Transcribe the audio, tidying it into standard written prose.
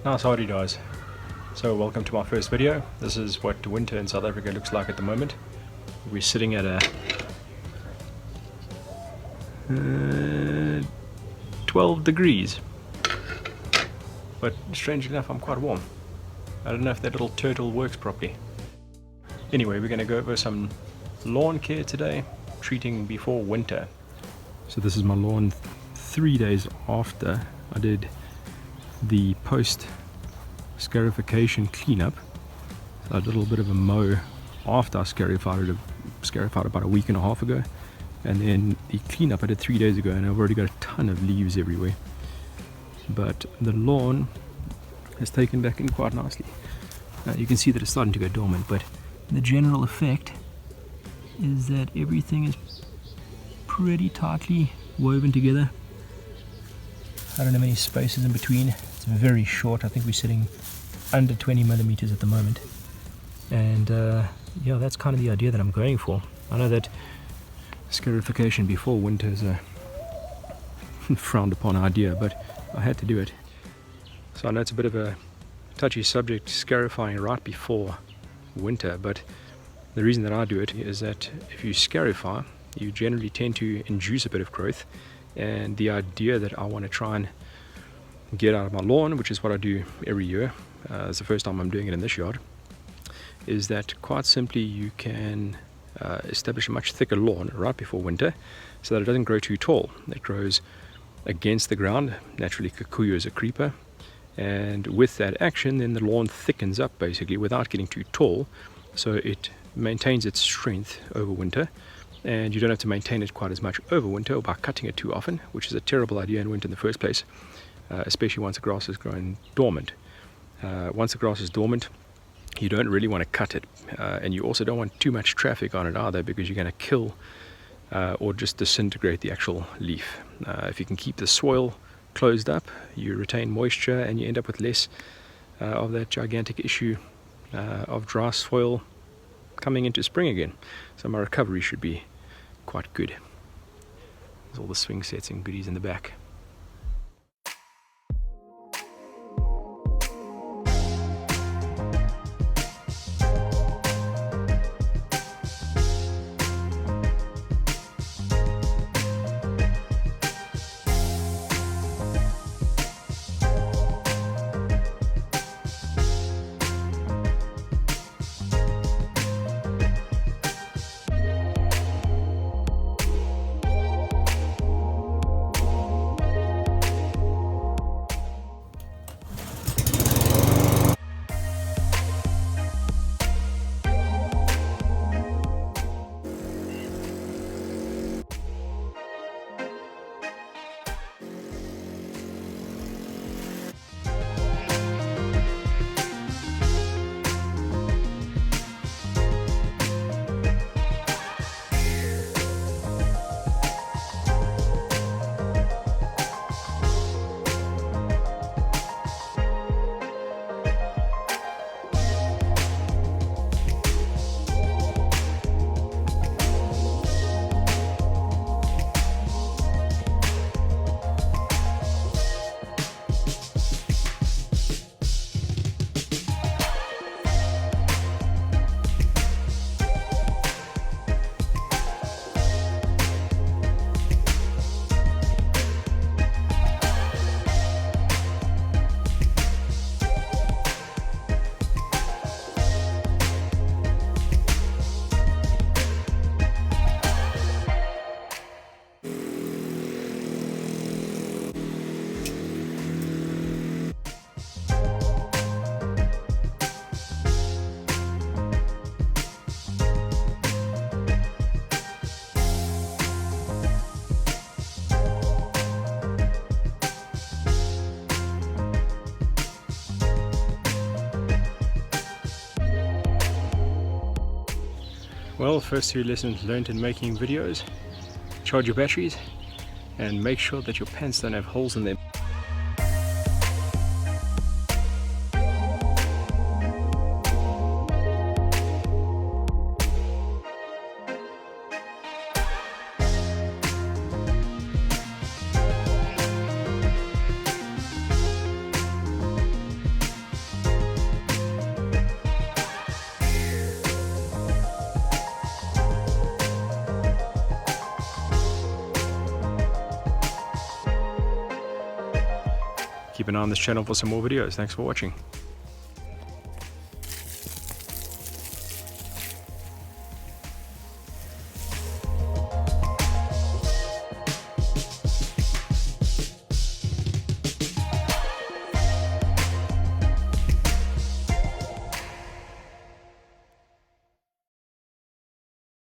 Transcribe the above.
Nice howdy guys. So welcome to my first video. This is what winter in South Africa looks like at the moment. We're sitting at a 12 degrees. But strangely enough I'm quite warm. I don't know if that little turtle works properly. Anyway, we're going to go over some lawn care today, treating before winter. So this is my lawn 3 days after I did the post scarification cleanup. So I did a little bit of a mow after I scarified it about a week and a half ago, and then the cleanup I did 3 days ago, and I've already got a ton of leaves everywhere. But the lawn has taken back in quite nicely. You can see that it's starting to go dormant, but the general effect is that everything is pretty tightly woven together. I don't have any spaces in between. It's very short. I think we're sitting under 20 millimeters at the moment. And yeah, that's kind of the idea that I'm going for. I know that scarification before winter is a frowned upon idea, but I had to do it. So I know it's a bit of a touchy subject, scarifying right before winter, but the reason that I do it is that if you scarify, you generally tend to induce a bit of growth. And the idea that I want to try and get out of my lawn, which is what I do every year, it's the first time I'm doing it in this yard, is that quite simply you can establish a much thicker lawn right before winter so that it doesn't grow too tall. It grows against the ground. Naturally, Kikuyu is a creeper, and with that action then the lawn thickens up basically without getting too tall, so it maintains its strength over winter. And you don't have to maintain it quite as much over winter or by cutting it too often, which is a terrible idea in winter in the first place, especially once the grass has grown dormant. Once the grass is dormant, you don't really want to cut it, and you also don't want too much traffic on it either, because you're going to kill or just disintegrate the actual leaf. If you can keep the soil closed up, you retain moisture and you end up with less of that gigantic issue of dry soil coming into spring again. So my recovery should be quite good. There's all the swing sets and goodies in the back. Well, first 2 lessons learned in making videos: charge your batteries and make sure that your pants don't have holes in them. keep an eye on this channel for some more videos. Thanks for watching.